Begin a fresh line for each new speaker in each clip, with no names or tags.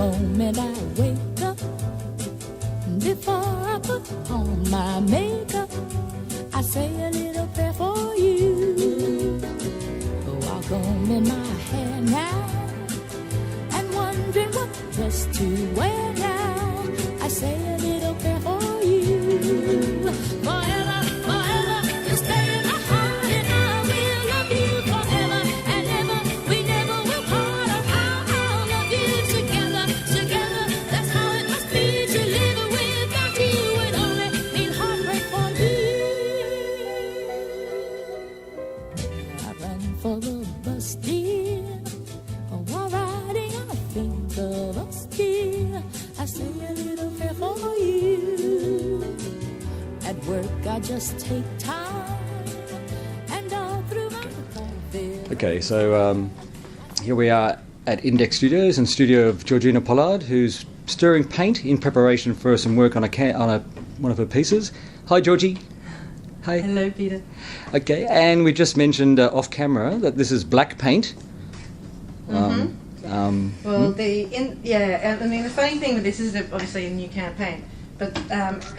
moment I wake up, before I put on my makeup, I say a little prayer for you. While combing my hair now and wondering what dress to wear now, I say a little prayer for you. Forever, forever, you stay in my heart, and I will love you forever and ever. We never will part. I'll love you together, together. That's how it must be to live without you. It only means heartbreak for me. I run for the bus, dear. While riding, I think of us, dear. I say a little prayer for you. At work, I just take time, and all through my life.
Okay, so here we are at Index Studios and studio of Georgina Pollard, who's stirring paint in preparation for some work on one of her pieces. Hi, Georgie. Hi.
Hello, Peter.
Okay, and we just mentioned off camera that this is black paint.
Well, I mean, the funny thing with this is obviously a new campaign, but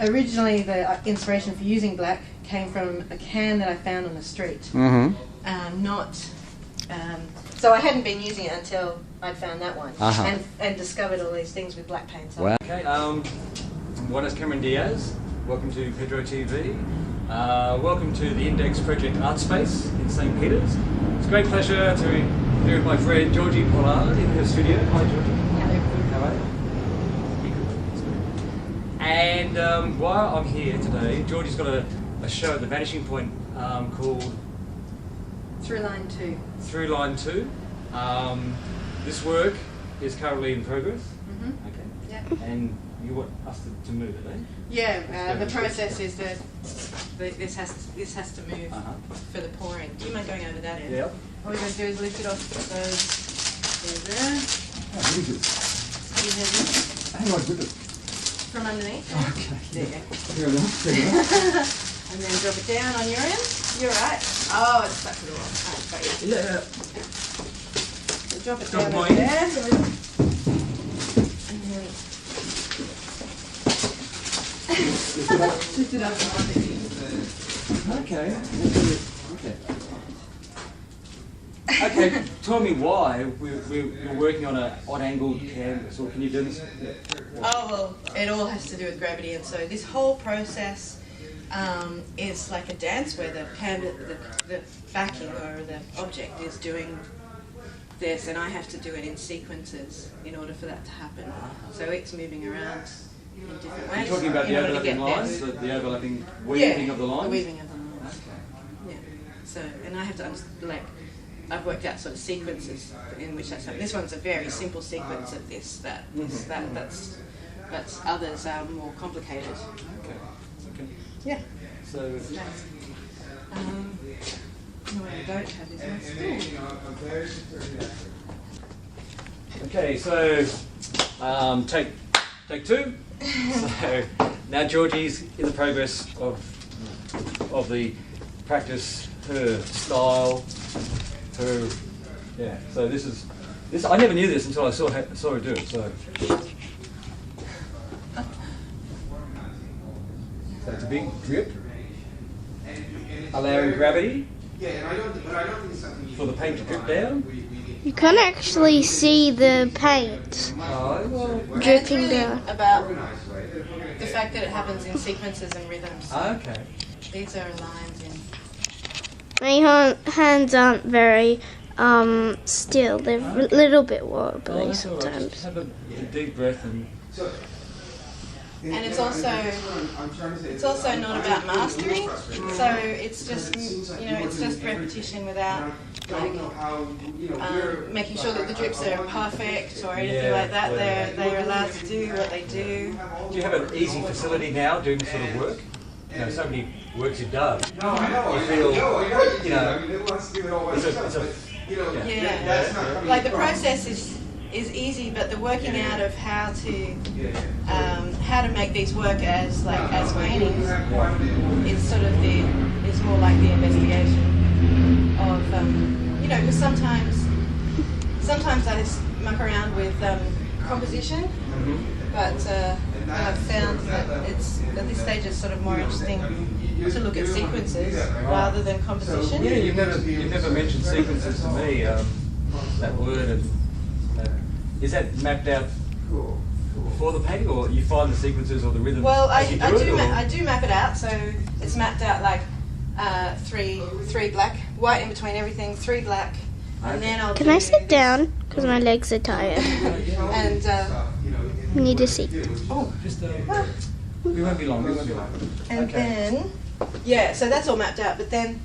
originally the inspiration for using black came from a can that I found on the street. So I hadn't been using it until I'd found that one and discovered all these things with black paint.
Wow. Okay, Buenas Cameron Diaz. Welcome to pedroTV. Welcome to the Index Project Artspace in St Peters. It's a great pleasure to be here with my friend Georgie Pollard in her studio. Hi, Georgie.
Hello.
How are you? And while I'm here today, Georgie's got a show at the Vanishing Point called
Through Line 2.
Through Line 2. This work is currently in progress. Okay.
Yeah.
And you want us to move it, eh?
Yeah. The process is that this has to move for the pouring. Do you mind going over that end?
Yeah.
All we're going to do is lift it off those. There.
Oh, what is it? Hang on, with it.
From underneath.
Okay.
There you go.
Fair enough.
And then drop it down on your end. You're right. Oh, it's stuck to the wall. Oh, got you.
Yeah.
So drop it
Drop
down
mine.
over there. And then lift it up.
Okay. Okay, tell me why we're working on an odd-angled canvas, or can you do this?
Oh, well, it all has to do with gravity, and so this whole process is like a dance where the backing or the object is doing this, and I have to do it in sequences in order for that to happen. So it's moving around in different ways.
You're talking about the overlapping lines, the overlapping weaving of the lines?
The weaving of the lines.
Okay.
Yeah. So, and I have to I've worked out sort of sequences in which that's happening. This one's a very simple sequence of this, that, but others are more complicated.
Okay.
Yeah.
So.
No, I don't have this one.
Okay, so take two. So now Georgie's in the progress of the practice, her style, her So this I never knew this until I saw her do it. So it's a big drip, allowing gravity for the paint to drip down.
You can actually see the paint dripping down.
About the fact that it happens in sequences and rhythms.
Okay.
These are lines in.
My hands aren't very still. They're a little bit wobbly
Just
sometimes.
have a deep breath and.
And it's also not about mastering. So it's just it's just repetition without making sure that the drips are perfect or anything like that. They're allowed to do what they do.
Do you have an easy facility now doing this sort of work? So many works you've done. You feel,
Like the process is easy, but the working out of how to make these work as paintings is sort of is more like the investigation of because sometimes I just muck around with composition, but I've found that it's at this stage it's sort of more interesting to look at sequences rather than composition.
Yeah, you've never mentioned sequences to me. That word, is that mapped out for the painting, or you find the sequences or the rhythm?
Well, I
do
do map it out, so it's mapped out like three black, white in between everything, 3 black, and then I'll.
Can I sit down? Because my legs are tired.
And
I need a seat.
Oh, just we won't be long.
And then, so that's all mapped out. But then,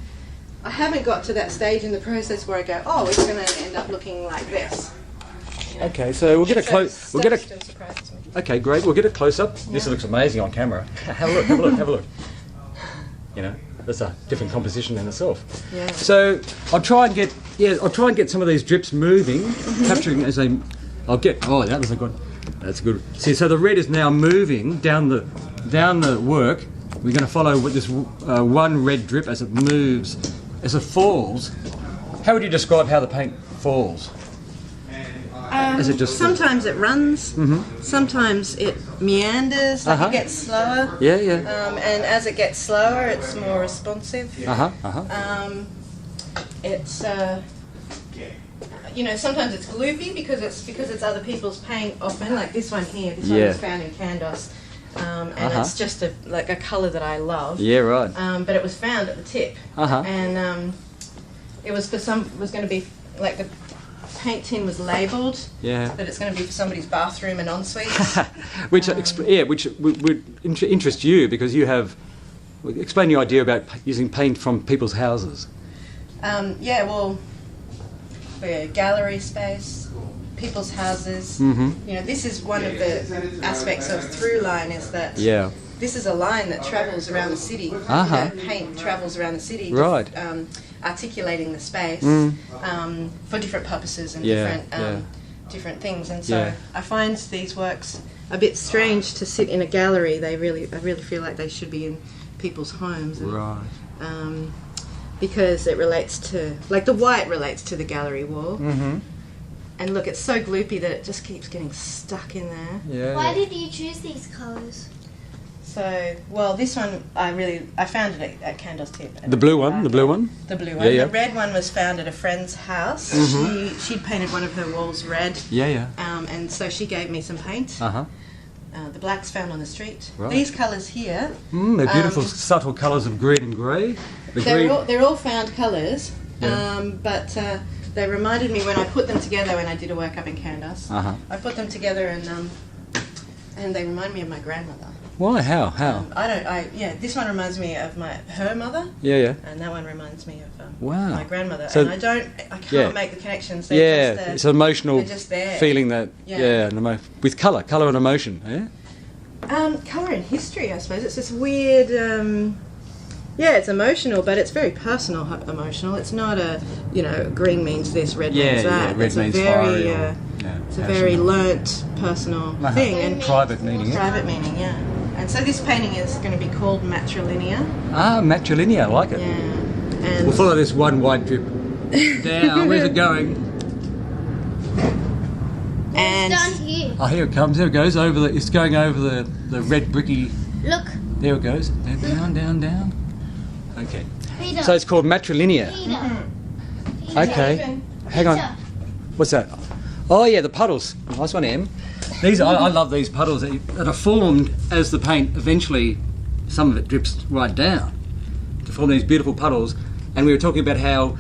I haven't got to that stage in the process where I go, oh, it's going to end up looking like this.
Okay, so we'll get a close. We'll get a.
Still surprises me.
Okay, great. We'll get a close up. This looks amazing on camera. Have a look. Have a look. Have a look. You know, that's a different composition in itself.
Yeah.
So I'll try and get some of these drips moving, capturing as they. I'll get. Oh, that was a good. That's good. See, so the red is now moving down the work. We're going to follow with this one red drip as it moves, as it falls. How would you describe how the paint falls? Is it just
sometimes it runs, sometimes it meanders, like it gets slower.
Yeah, yeah.
And as it gets slower, it's more responsive. It's sometimes it's gloopy because it's other people's paint. Often, like this one here, this one was found in Candos, and it's just a colour that I love.
Yeah, right.
But it was found at the tip, and it was going to be like the paint tin was labelled that it's going to be for somebody's bathroom and ensuite.
which would interest you because you have. Explain your idea about using paint from people's houses.
For gallery space, people's houses. This is one of the aspects of through line is that this is a line that travels around the city. Paint travels around the city,
right?
Articulating the space for different purposes and different things. And so I find these works a bit strange to sit in a gallery. I really feel like they should be in people's homes.
Right.
Because it relates to, like the white relates to the gallery wall. And look, it's so gloopy that it just keeps getting stuck in there.
Yeah.
Why did you choose these colours?
So, well, this one I found it at Candos Tip.
The blue one.
The blue one.
Yeah.
The red one was found at a friend's house. She'd painted one of her walls red.
Yeah.
And so she gave me some paint. The black's found on the street.
Right.
These colours here.
They're beautiful, subtle colours of green and grey.
They're all found colours, but they reminded me when I put them together when I did a work up in Candos. I put them together and they remind me of my grandmother.
Why? How?
This one reminds me of her mother.
Yeah.
And that one reminds me of
wow.
my grandmother.
So
and I can't make the connections. It's
an emotional
just there.
feeling that. With colour and emotion. Yeah.
Colour and history, I suppose. It's this weird. It's emotional, but it's very personal emotional. It's not green means this, red means that.
Red means fiery.
It's a very learnt personal thing and
private meaning.
Private meaning, yeah. And so this painting is going to be called Matrilinear.
Matrilinear, I like it.
Yeah. And
we'll follow this one white drip down. Where's it going?
And it's down here.
Oh, here it comes. There it goes. It's going over the red bricky.
Look.
There it goes. Down. Okay.
Peter.
So it's called Matrilinear.
Peter.
Okay. Hang on. What's that? Oh yeah, the puddles. Nice one, Em. I love these puddles that are formed as the paint eventually, some of it drips right down to form these beautiful puddles. And we were talking about how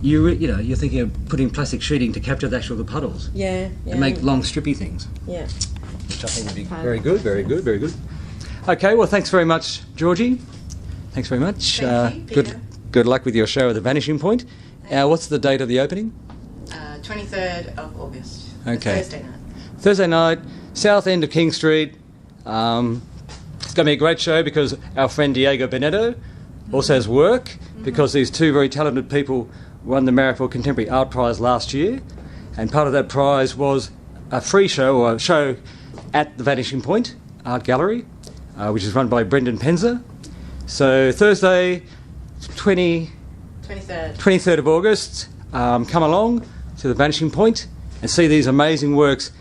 you're thinking of putting plastic sheeting to capture the puddles.
Yeah.
And make long strippy things.
Yeah.
Which I think would be very good. Okay, well thanks very much, Georgie. Thanks very much.
Thank you, Peter.
Good luck with your show at the Vanishing Point. What's the date of the opening?
23rd of August.
Okay.
Thursday night.
South end of King Street. It's going to be a great show because our friend Diego Bonetto also has work because these two very talented people won the Marrickville Contemporary Art Prize last year, and part of that prize was a free show or a show at the Vanishing Point Art Gallery, which is run by Brendan Penzer. So Thursday, 23rd of August, come along to the Vanishing Point and see these amazing works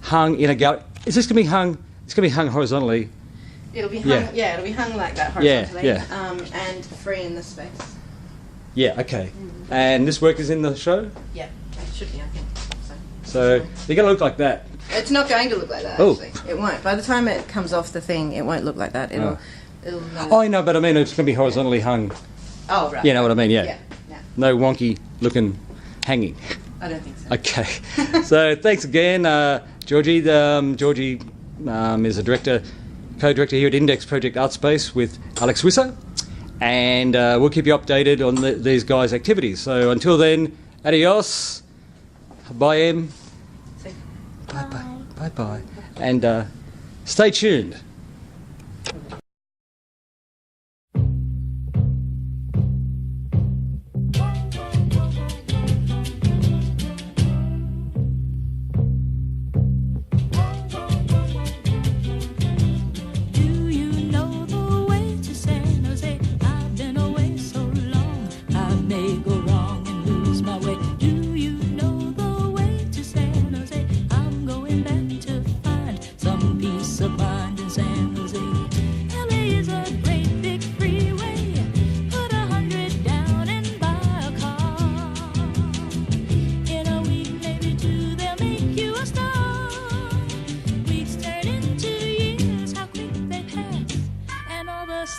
hung in a gallery. Is this going to be hung? It's going to be hung horizontally.
It'll be hung, it'll be hung like that horizontally, and free in the space.
Yeah, okay. And this work is in the show?
Yeah, it should be, I think.
So they're going to look like that.
It's not going to look like that, actually. It won't. By the time it comes off the thing, it won't look like that. It'll
oh, I know, but I mean it's going to be horizontally hung.
Oh, right.
You know what I mean, yeah.
Yeah.
No wonky looking hanging.
I don't think so.
Okay. So thanks again, Georgie. Georgie is a co-director here at Index Project Artspace with Alex Wisser. And we'll keep you updated on these guys' activities. So until then, adios. Bye, Em. Bye-bye. Bye-bye. And stay tuned.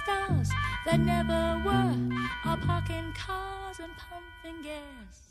Stars that never were are parking cars and pumping gas.